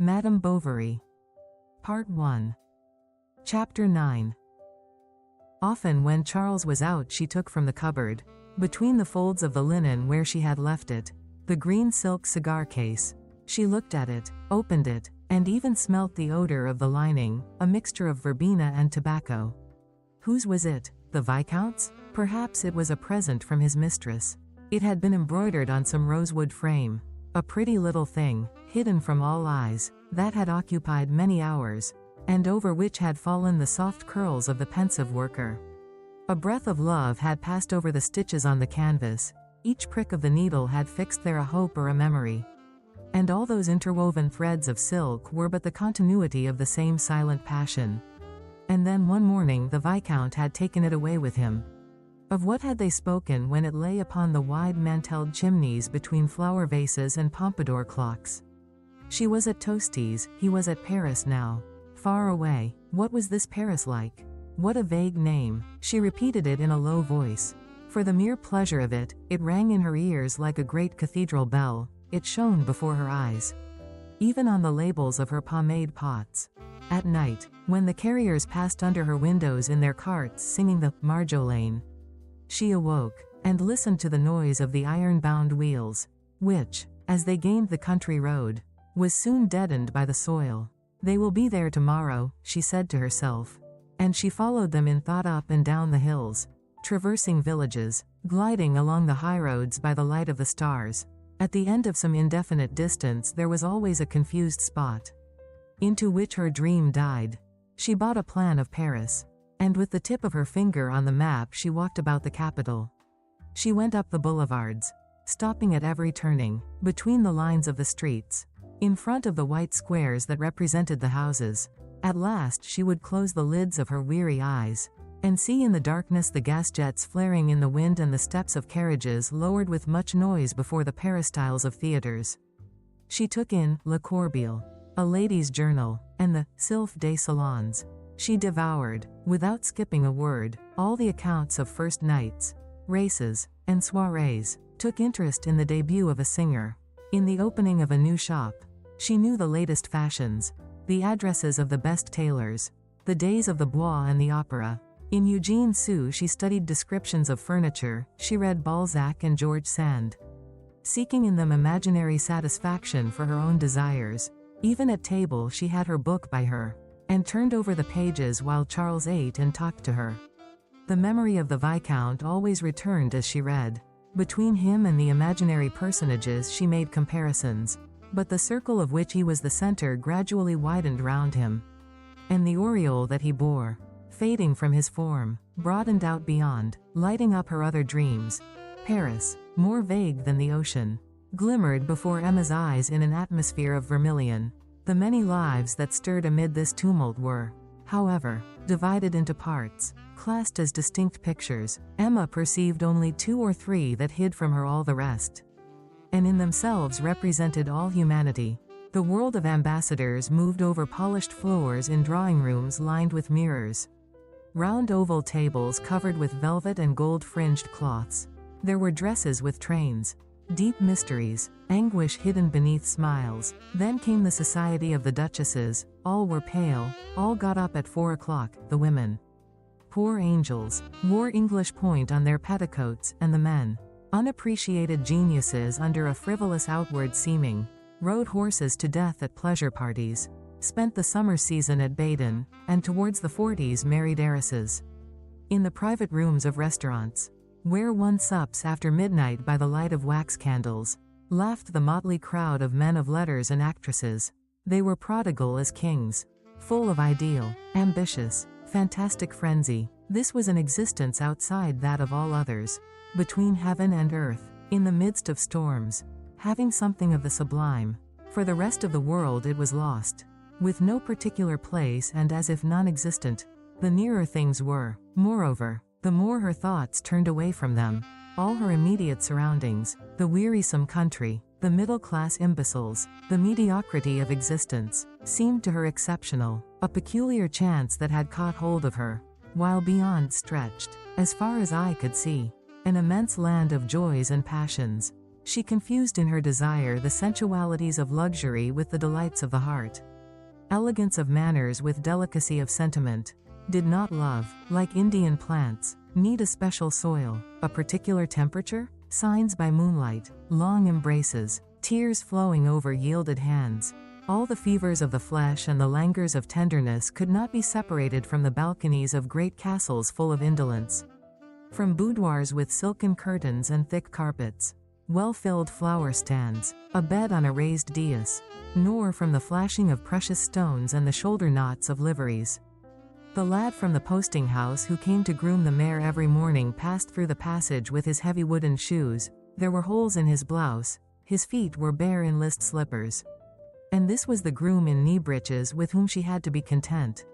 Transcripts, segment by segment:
Madame Bovary. Part 1. Chapter 9. Often when Charles was out she took from the cupboard, between the folds of the linen where she had left it, the green silk cigar case. She looked at it, opened it, and even smelt the odor of the lining, a mixture of verbena and tobacco. Whose was it? The Viscount's? Perhaps it was a present from his mistress. It had been embroidered on some rosewood frame. A pretty little thing, hidden from all eyes, that had occupied many hours, and over which had fallen the soft curls of the pensive worker. A breath of love had passed over the stitches on the canvas, each prick of the needle had fixed there a hope or a memory. And all those interwoven threads of silk were but the continuity of the same silent passion. And then one morning the Viscount had taken it away with him. Of what had they spoken when it lay upon the wide mantelled chimneys between flower vases and pompadour clocks? She was at Tosti's, he was at Paris now. Far away. What was this Paris like? What a vague name. She repeated it in a low voice. For the mere pleasure of it, it rang in her ears like a great cathedral bell, it shone before her eyes. Even on the labels of her pomade pots. At night, when the carriers passed under her windows in their carts singing the Marjolaine, she awoke, and listened to the noise of the iron-bound wheels, which, as they gained the country road, was soon deadened by the soil. They will be there tomorrow, she said to herself. And she followed them in thought up and down the hills, traversing villages, gliding along the highroads by the light of the stars. At the end of some indefinite distance there was always a confused spot, into which her dream died. She bought a plan of Paris, and with the tip of her finger on the map she walked about the capital. She went up the boulevards, stopping at every turning, between the lines of the streets, in front of the white squares that represented the houses. At last she would close the lids of her weary eyes, and see in the darkness the gas jets flaring in the wind and the steps of carriages lowered with much noise before the peristyles of theatres. She took in Le Corbeil, a lady's journal, and the Sylph des Salons. She devoured, without skipping a word, all the accounts of first nights, races, and soirees, took interest in the debut of a singer, in the opening of a new shop. She knew the latest fashions, the addresses of the best tailors, the days of the Bois and the opera. In Eugene Sue she studied descriptions of furniture, she read Balzac and George Sand, seeking in them imaginary satisfaction for her own desires. Even at table she had her book by her, and turned over the pages while Charles ate and talked to her. The memory of the Viscount always returned as she read. Between him and the imaginary personages she made comparisons, but the circle of which he was the center gradually widened round him, and the aureole that he bore, fading from his form, broadened out beyond, lighting up her other dreams. Paris, more vague than the ocean, glimmered before Emma's eyes in an atmosphere of vermilion. The many lives that stirred amid this tumult were, however, divided into parts, classed as distinct pictures. Emma perceived only 2 or 3 that hid from her all the rest, and in themselves represented all humanity. The world of ambassadors moved over polished floors in drawing rooms lined with mirrors, round oval tables covered with velvet and gold-fringed cloths. There were dresses with trains, deep mysteries, anguish hidden beneath smiles. Then came the society of the duchesses. All were pale, all got up at 4 o'clock, the women, poor angels, wore English point on their petticoats, and the men, unappreciated geniuses under a frivolous outward seeming, rode horses to death at pleasure parties, spent the summer season at Baden, and towards the 40s married heiresses. In the private rooms of restaurants, where one sups after midnight by the light of wax candles, laughed the motley crowd of men of letters and actresses. They were prodigal as kings, full of ideal, ambitious, fantastic frenzy. This was an existence outside that of all others, between heaven and earth, in the midst of storms, having something of the sublime. For the rest of the world it was lost, with no particular place and as if non-existent. The nearer things were, moreover, the more her thoughts turned away from them. All her immediate surroundings, the wearisome country, the middle-class imbeciles, the mediocrity of existence, seemed to her exceptional, a peculiar chance that had caught hold of her, while beyond stretched, as far as eye could see, an immense land of joys and passions. She confused in her desire the sensualities of luxury with the delights of the heart. Elegance of manners with delicacy of sentiment. Did not love, like Indian plants, need a special soil, a particular temperature, signs by moonlight, long embraces, tears flowing over yielded hands. All the fevers of the flesh and the languors of tenderness could not be separated from the balconies of great castles full of indolence. From boudoirs with silken curtains and thick carpets, well-filled flower stands, a bed on a raised dais, nor from the flashing of precious stones and the shoulder knots of liveries. The lad from the posting house who came to groom the mare every morning passed through the passage with his heavy wooden shoes. There were holes in his blouse, his feet were bare in list slippers. And this was the groom in knee breeches with whom she had to be content.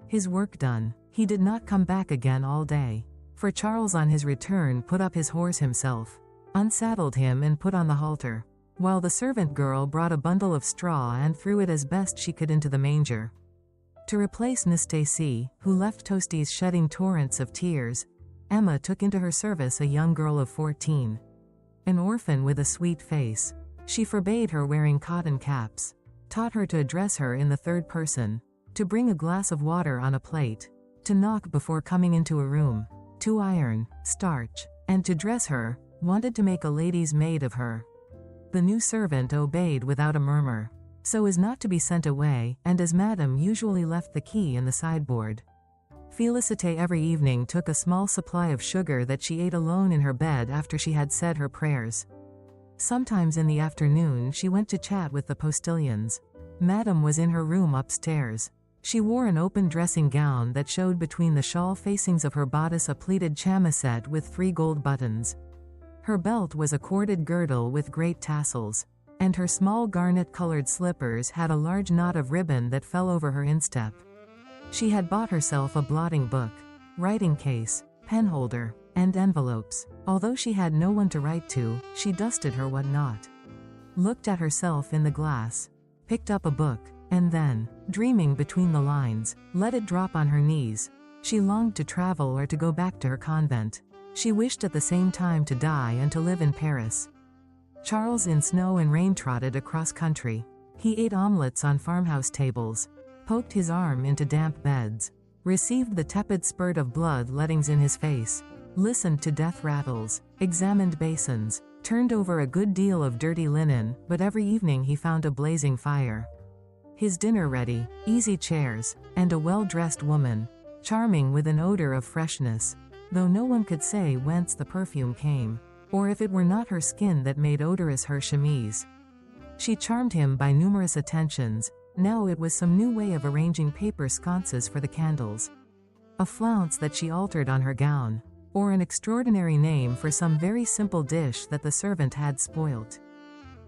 His work done, he did not come back again all day. For Charles on his return put up his horse himself, unsaddled him and put on the halter, while the servant girl brought a bundle of straw and threw it as best she could into the manger. To replace Nastasie, who left Toasties shedding torrents of tears, Emma took into her service a young girl of 14. An orphan with a sweet face. She forbade her wearing cotton caps, taught her to address her in the third person, to bring a glass of water on a plate, to knock before coming into a room, to iron, starch, and to dress her, wanted to make a lady's maid of her. The new servant obeyed without a murmur, so as not to be sent away, and as Madame usually left the key in the sideboard. Félicité every evening took a small supply of sugar that she ate alone in her bed after she had said her prayers. Sometimes in the afternoon she went to chat with the postilions. Madame was in her room upstairs. She wore an open dressing gown that showed between the shawl facings of her bodice a pleated chamisette with 3 gold buttons. Her belt was a corded girdle with great tassels, and her small garnet-colored slippers had a large knot of ribbon that fell over her instep. She had bought herself a blotting book, writing case, penholder, and envelopes. Although she had no one to write to, she dusted her what not, looked at herself in the glass, picked up a book, and then, dreaming between the lines, let it drop on her knees. She longed to travel or to go back to her convent. She wished at the same time to die and to live in Paris. Charles in snow and rain trotted across country. He ate omelets on farmhouse tables, poked his arm into damp beds, received the tepid spurt of blood lettings in his face, listened to death rattles, examined basins, turned over a good deal of dirty linen, but every evening he found a blazing fire. His dinner ready, easy chairs, and a well-dressed woman, charming with an odor of freshness, though no one could say whence the perfume came, or if it were not her skin that made odorous her chemise. She charmed him by numerous attentions. Now it was some new way of arranging paper sconces for the candles, a flounce that she altered on her gown, or an extraordinary name for some very simple dish that the servant had spoilt,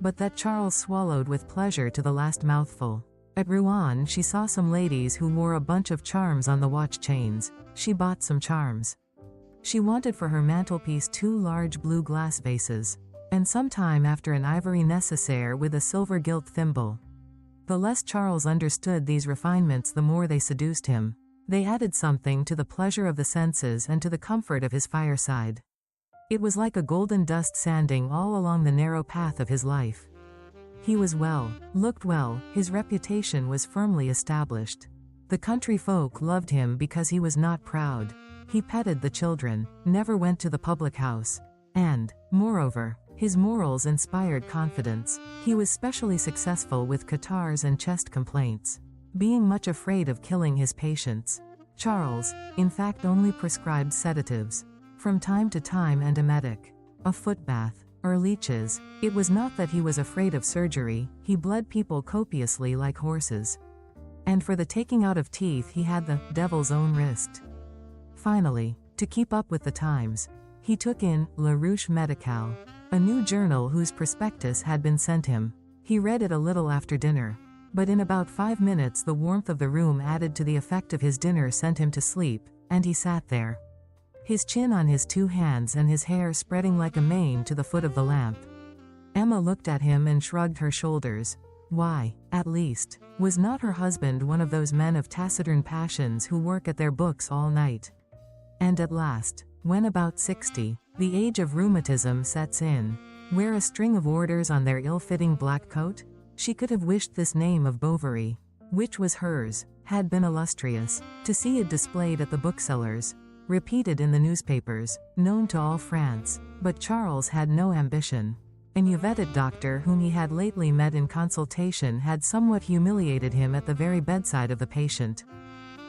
but that Charles swallowed with pleasure to the last mouthful. At Rouen she saw some ladies who wore a bunch of charms on the watch chains. She bought some charms. She wanted for her mantelpiece 2 large blue glass vases, and some time after an ivory nécessaire with a silver gilt thimble. The less Charles understood these refinements, the more they seduced him. They added something to the pleasure of the senses and to the comfort of his fireside. It was like a golden dust sanding all along the narrow path of his life. He was well, looked well, his reputation was firmly established. The country folk loved him because he was not proud. He petted the children, never went to the public house, and, moreover, his morals inspired confidence. He was specially successful with catarrhs and chest complaints, being much afraid of killing his patients. Charles, in fact, only prescribed sedatives, from time to time, and emetic, a foot bath, or leeches. It was not that he was afraid of surgery. He bled people copiously like horses, and for the taking out of teeth he had the devil's own wrist. Finally, to keep up with the times, he took in La Ruche Médicale, a new journal whose prospectus had been sent him. He read it a little after dinner, but in about 5 minutes the warmth of the room added to the effect of his dinner sent him to sleep, and he sat there, his chin on his 2 hands and his hair spreading like a mane to the foot of the lamp. Emma looked at him and shrugged her shoulders. Why, at least, was not her husband one of those men of taciturn passions who work at their books all night? And at last, when about 60, the age of rheumatism sets in, Wear a string of orders on their ill-fitting black coat? She could have wished this name of Bovary, which was hers, had been illustrious, to see it displayed at the booksellers, repeated in the newspapers, known to all France. But Charles had no ambition. An Yvetted doctor whom he had lately met in consultation had somewhat humiliated him at the very bedside of the patient,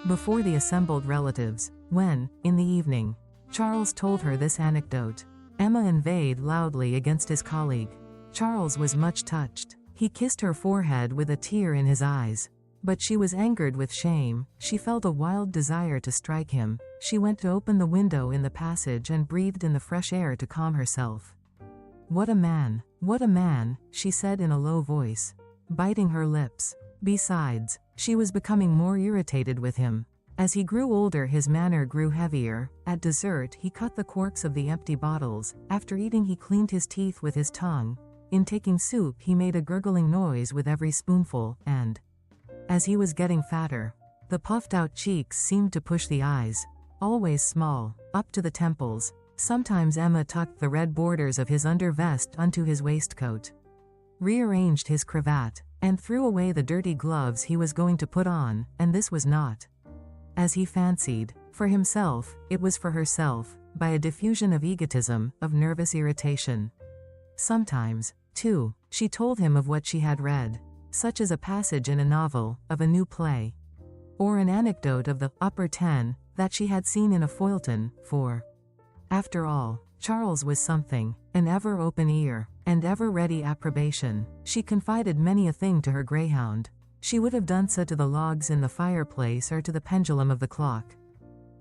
before the assembled relatives. When, in the evening, Charles told her this anecdote, Emma inveighed loudly against his colleague. Charles was much touched. He kissed her forehead with a tear in his eyes. But she was angered with shame. She felt a wild desire to strike him. She went to open the window in the passage and breathed in the fresh air to calm herself. What a man! What a man! She said in a low voice, biting her lips. Besides, she was becoming more irritated with him. As he grew older, his manner grew heavier. At dessert, he cut the corks of the empty bottles. After eating, he cleaned his teeth with his tongue. In taking soup, he made a gurgling noise with every spoonful, and as he was getting fatter, the puffed-out cheeks seemed to push the eyes, always small, up to the temples. Sometimes Emma tucked the red borders of his undervest onto his waistcoat, rearranged his cravat, and threw away the dirty gloves he was going to put on, and this was not, as he fancied, for himself, it was for herself, by a diffusion of egotism, of nervous irritation. Sometimes, too, she told him of what she had read, such as a passage in a novel, of a new play, or an anecdote of the upper ten that she had seen in a feuilleton, for, after all, Charles was something, an ever-open ear, and ever-ready approbation. She confided many a thing to her greyhound. She would have done so to the logs in the fireplace or to the pendulum of the clock.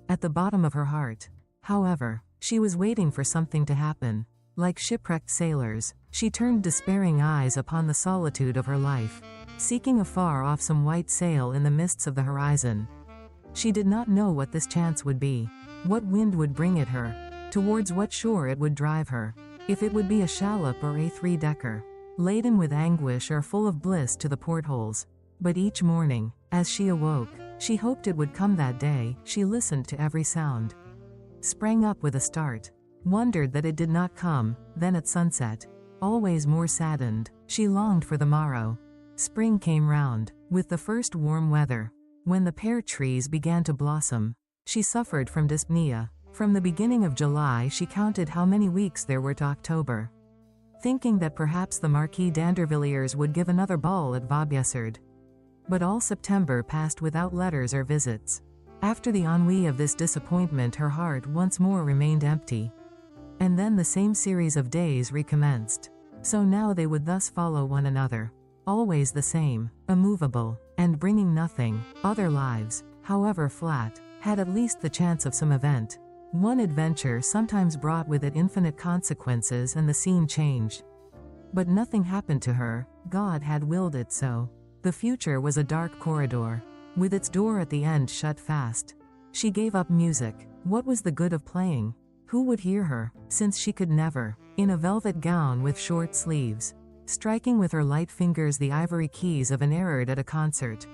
At the bottom of her heart, however, she was waiting for something to happen. Like shipwrecked sailors, she turned despairing eyes upon the solitude of her life, seeking afar off some white sail in the mists of the horizon. She did not know what this chance would be, what wind would bring it her, towards what shore it would drive her, if it would be a shallop or a three-decker, laden with anguish or full of bliss to the portholes. But each morning, as she awoke, she hoped it would come that day. She listened to every sound, sprang up with a start, wondered that it did not come. Then at sunset, always more saddened, she longed for the morrow. Spring came round, with the first warm weather. When the pear trees began to blossom, she suffered from dyspnea. From the beginning of July she counted how many weeks there were to October, thinking that perhaps the Marquis d'Andervilliers would give another ball at Vaubyessard. But all September passed without letters or visits. After the ennui of this disappointment, her heart once more remained empty. And then the same series of days recommenced. So now they would thus follow one another, always the same, immovable, and bringing nothing. Other lives, however flat, had at least the chance of some event. One adventure sometimes brought with it infinite consequences, and the scene changed. But nothing happened to her. God had willed it so. The future was a dark corridor, with its door at the end shut fast. She gave up music. What was the good of playing? Who would hear her, since she could never, in a velvet gown with short sleeves, striking with her light fingers the ivory keys of an Erard at a concert,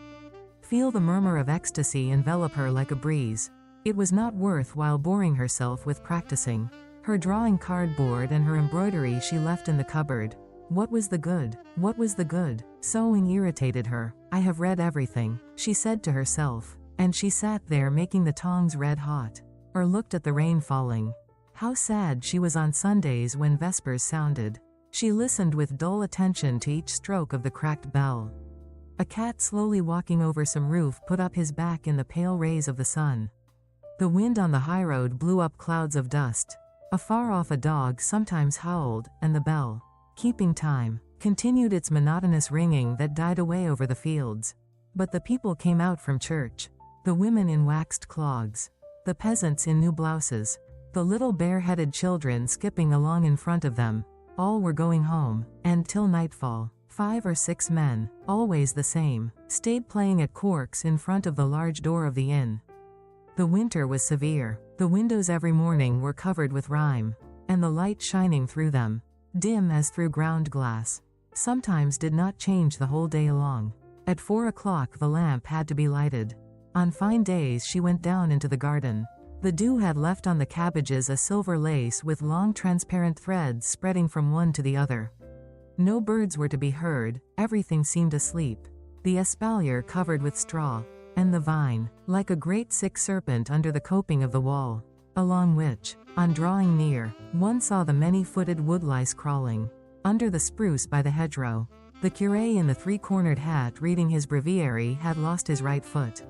feel the murmur of ecstasy envelop her like a breeze? It was not worth while boring herself with practicing. Her drawing cardboard and her embroidery she left in the cupboard. What was the good? What was the good? Sewing irritated her. I have read everything, she said to herself, and she sat there making the tongs red hot, or looked at the rain falling. How sad she was on Sundays when vespers sounded. She listened with dull attention to each stroke of the cracked bell. A cat slowly walking over some roof put up his back in the pale rays of the sun. The wind on the highroad blew up clouds of dust. Afar off a dog sometimes howled, and the bell, keeping time, continued its monotonous ringing that died away over the fields. But the people came out from church. The women in waxed clogs, the peasants in new blouses, the little bare-headed children skipping along in front of them. All were going home, and till nightfall, 5 or 6 men, always the same, stayed playing at corks in front of the large door of the inn. The winter was severe. The windows every morning were covered with rime, and the light shining through them, dim as through ground glass, sometimes did not change the whole day long. At 4 o'clock the lamp had to be lighted. On fine days she went down into the garden. The dew had left on the cabbages a silver lace with long transparent threads spreading from one to the other. No birds were to be heard, everything seemed asleep. The espalier covered with straw, and the vine, like a great sick serpent under the coping of the wall, along which, on drawing near, one saw the many-footed woodlice crawling. Under the spruce by the hedgerow, the curé in the three-cornered hat reading his breviary had lost his right foot.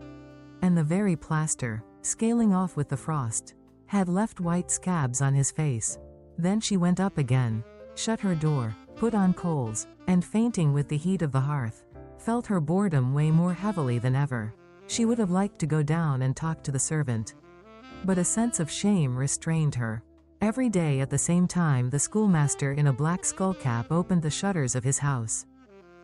And the very plaster, scaling off with the frost, had left white scabs on his face. Then she went up again, shut her door, put on coals, and fainting with the heat of the hearth, felt her boredom weigh more heavily than ever. She would have liked to go down and talk to the servant, but a sense of shame restrained her. Every day at the same time the schoolmaster in a black skullcap opened the shutters of his house,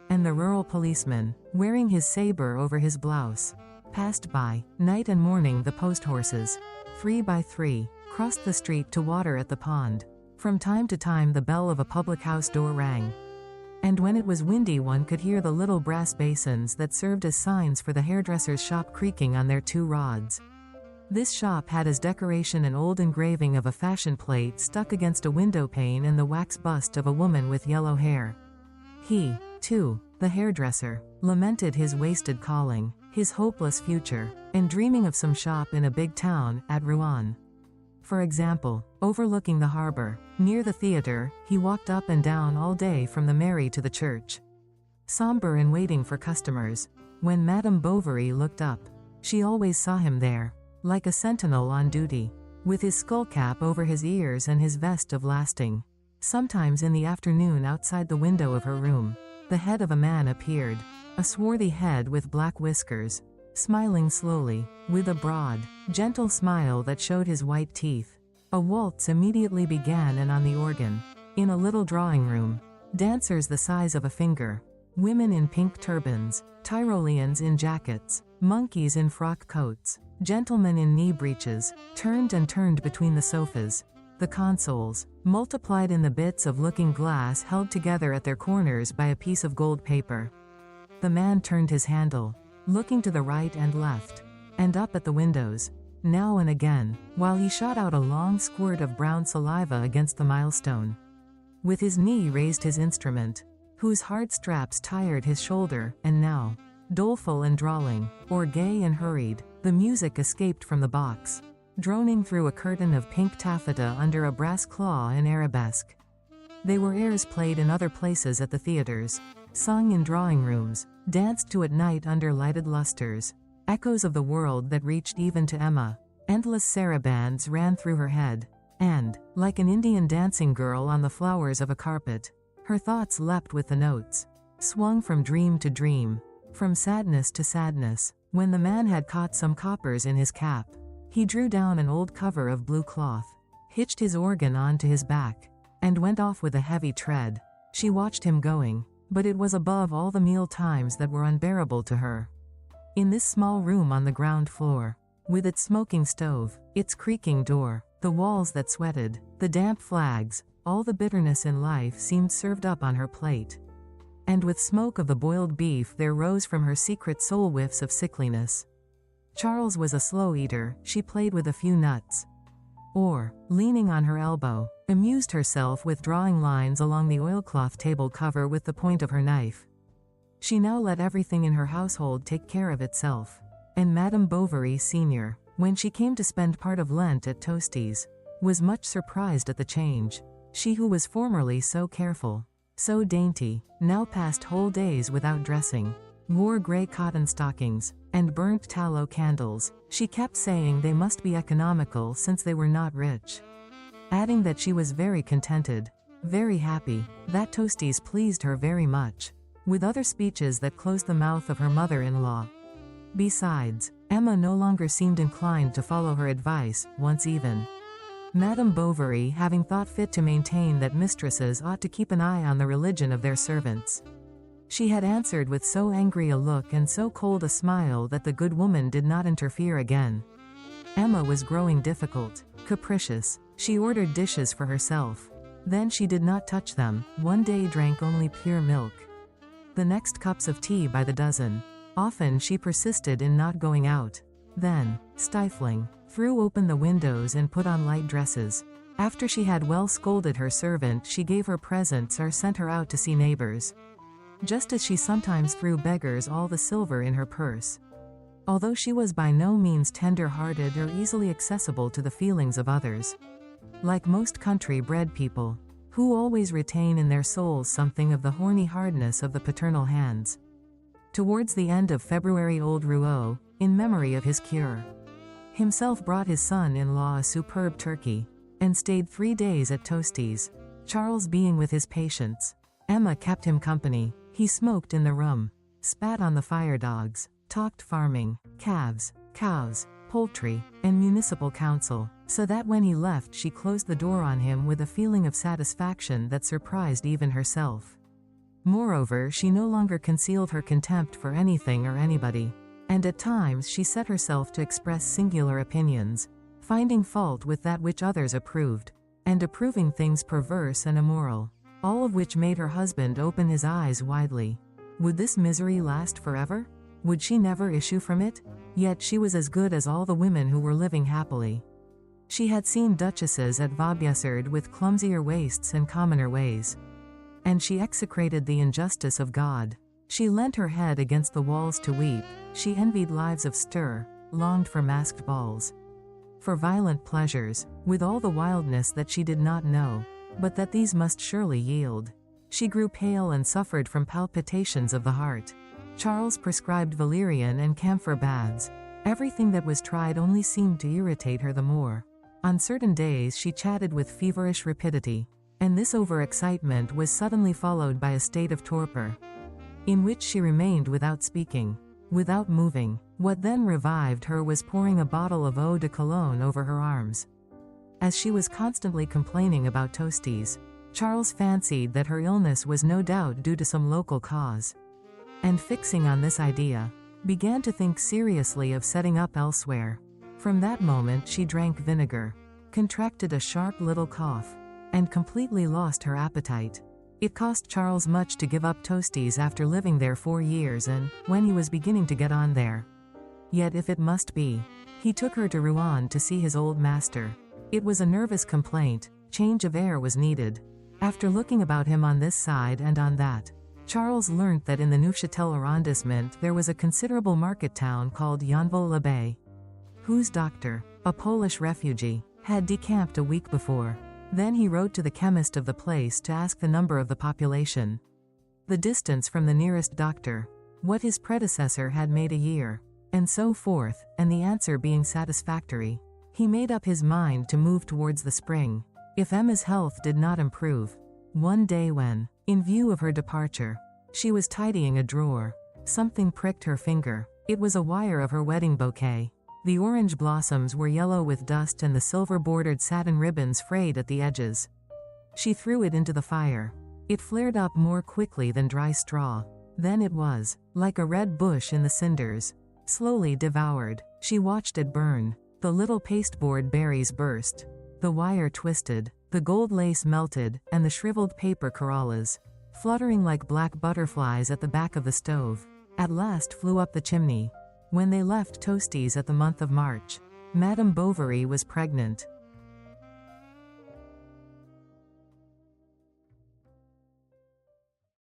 and the rural policeman, wearing his saber over his blouse, passed by. Night and morning the post horses, 3 by 3, crossed the street to water at the pond. From time to time the bell of a public house door rang, and when it was windy one could hear the little brass basins that served as signs for the hairdresser's shop creaking on their 2 rods. This shop had as decoration an old engraving of a fashion plate stuck against a window pane and the wax bust of a woman with yellow hair. He, too, the hairdresser, lamented his wasted calling, his hopeless future, and dreaming of some shop in a big town, at Rouen, for example, overlooking the harbor. Near the theater, he walked up and down all day from the Mairie to the church, somber and waiting for customers. When Madame Bovary looked up, she always saw him there, like a sentinel on duty, with his skullcap over his ears and his vest of lasting. Sometimes in the afternoon outside the window of her room, the head of a man appeared, a swarthy head with black whiskers, smiling slowly, with a broad, gentle smile that showed his white teeth. A waltz immediately began, and on the organ, in a little drawing room, dancers the size of a finger, women in pink turbans, Tyroleans in jackets, monkeys in frock coats, gentlemen in knee breeches, turned and turned between the sofas. The consoles, multiplied in the bits of looking glass held together at their corners by a piece of gold paper. The man turned his handle, looking to the right and left, and up at the windows, now and again, while he shot out a long squirt of brown saliva against the milestone. With his knee raised his instrument, whose hard straps tired his shoulder, and now, doleful and drawling, or gay and hurried, the music escaped from the box, droning through a curtain of pink taffeta under a brass claw in arabesque. They were airs played in other places at the theaters, sung in drawing rooms, danced to at night under lighted lustres, echoes of the world that reached even to Emma. Endless sarabands ran through her head, and, like an Indian dancing girl on the flowers of a carpet, her thoughts leapt with the notes, swung from dream to dream, from sadness to sadness. When the man had caught some coppers in his cap, he drew down an old cover of blue cloth, hitched his organ on to his back, and went off with a heavy tread. She watched him going, but it was above all the meal times that were unbearable to her. In this small room on the ground floor, with its smoking stove, its creaking door, the walls that sweated, the damp flags, all the bitterness in life seemed served up on her plate. And with smoke of the boiled beef there rose from her secret soul whiffs of sickliness. Charles was a slow eater. She played with a few nuts, or, leaning on her elbow, amused herself with drawing lines along the oilcloth table cover with the point of her knife. She now let everything in her household take care of itself. And Madame Bovary Senior, when she came to spend part of Lent at Toastie's, was much surprised at the change. She who was formerly so careful, so dainty, now passed whole days without dressing, wore gray cotton stockings, and burnt tallow candles. She kept saying they must be economical since they were not rich, adding that she was very contented, very happy, that Toastie's pleased her very much, with other speeches that closed the mouth of her mother-in-law. Besides, Emma no longer seemed inclined to follow her advice, once even Madame Bovary having thought fit to maintain that mistresses ought to keep an eye on the religion of their servants. She had answered with so angry a look and so cold a smile that the good woman did not interfere again. Emma was growing difficult, capricious. She ordered dishes for herself. Then she did not touch them. One day drank only pure milk, the next cups of tea by the dozen. Often she persisted in not going out. Then, stifling, threw open the windows and put on light dresses. After she had well scolded her servant, she gave her presents or sent her out to see neighbors. Just as she sometimes threw beggars all the silver in her purse. Although she was by no means tender-hearted or easily accessible to the feelings of others. Like most country-bred people, who always retain in their souls something of the horny hardness of the paternal hands. Towards the end of February, old Rouault, in memory of his cure, himself brought his son-in-law a superb turkey, and stayed 3 days at Toasties, Charles being with his patients. Emma kept him company. He smoked in the room, spat on the fire dogs, talked farming, calves, cows, poultry, and municipal council, so that when he left she closed the door on him with a feeling of satisfaction that surprised even herself. Moreover, she no longer concealed her contempt for anything or anybody, and at times she set herself to express singular opinions, finding fault with that which others approved, and approving things perverse and immoral, all of which made her husband open his eyes widely. Would this misery last forever? Would she never issue from it? Yet she was as good as all the women who were living happily. She had seen duchesses at Vaubyessard with clumsier waists and commoner ways. And she execrated the injustice of God. She leant her head against the walls to weep. She envied lives of stir, longed for masked balls, for violent pleasures, with all the wildness that she did not know, but that these must surely yield. She grew pale and suffered from palpitations of the heart. Charles prescribed valerian and camphor baths. Everything that was tried only seemed to irritate her the more. On certain days she chatted with feverish rapidity, and this overexcitement was suddenly followed by a state of torpor, in which she remained without speaking, without moving. What then revived her was pouring a bottle of eau de cologne over her arms. As she was constantly complaining about Toasties, Charles fancied that her illness was no doubt due to some local cause, and fixing on this idea, began to think seriously of setting up elsewhere. From that moment she drank vinegar, contracted a sharp little cough, and completely lost her appetite. It cost Charles much to give up Toasties after living there 4 years, and, when he was beginning to get on there, yet if it must be, he took her to Rouen to see his old master. It was a nervous complaint, change of air was needed. After looking about him on this side and on that, Charles learnt that in the Neufchâtel arrondissement there was a considerable market town called Yonville-l'Abbé, whose doctor, a Polish refugee, had decamped a week before. Then he wrote to the chemist of the place to ask the number of the population, the distance from the nearest doctor, what his predecessor had made a year, and so forth, and the answer being satisfactory, he made up his mind to move towards the spring, if Emma's health did not improve. One day when, in view of her departure, she was tidying a drawer, something pricked her finger. It was a wire of her wedding bouquet. The orange blossoms were yellow with dust and the silver-bordered satin ribbons frayed at the edges. She threw it into the fire. It flared up more quickly than dry straw. Then it was, like a red bush in the cinders, slowly devoured. She watched it burn. The little pasteboard berries burst. The wire twisted. The gold lace melted, and the shriveled paper corollas, fluttering like black butterflies at the back of the stove, at last flew up the chimney. When they left Toasties at the month of March, Madame Bovary was pregnant.